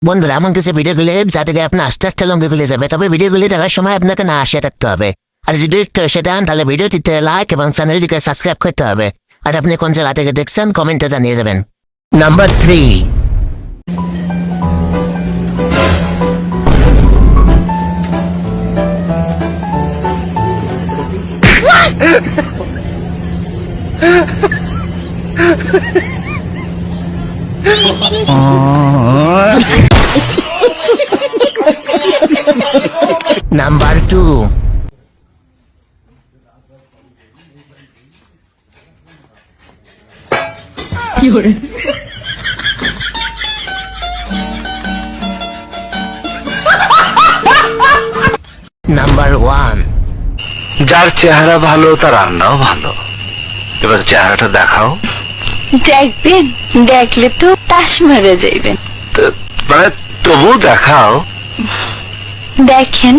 বন্ধুরা, এমন কিছু ভিডিওগুলি যা থেকে আপনার আস্তে আস্তে লঙ্গে ফেলে যাবে, তবে ভিডিওগুলি দেখার সময় আপনাকে না আসে থাকতে হবে। আর যদি একটু এসে দেন তাহলে ভিডিওটিতে লাইক এবং চ্যানেলটিকে সাবস্ক্রাইব করতে হবে। আর আপনি কোন জেলা থেকে দেখছেন কমেন্টে জানিয়ে যাবেন। নাম্বার 3, নাম্বার 2, নাম্বার 1, যার চেহারা ভালো তার রান্নাও ভালো। এবার চেহারাটা দেখাও। দেখবেন, দেখলে তো তাস মারা যাইবেন। মানে তবু দেখাও। দেখেন।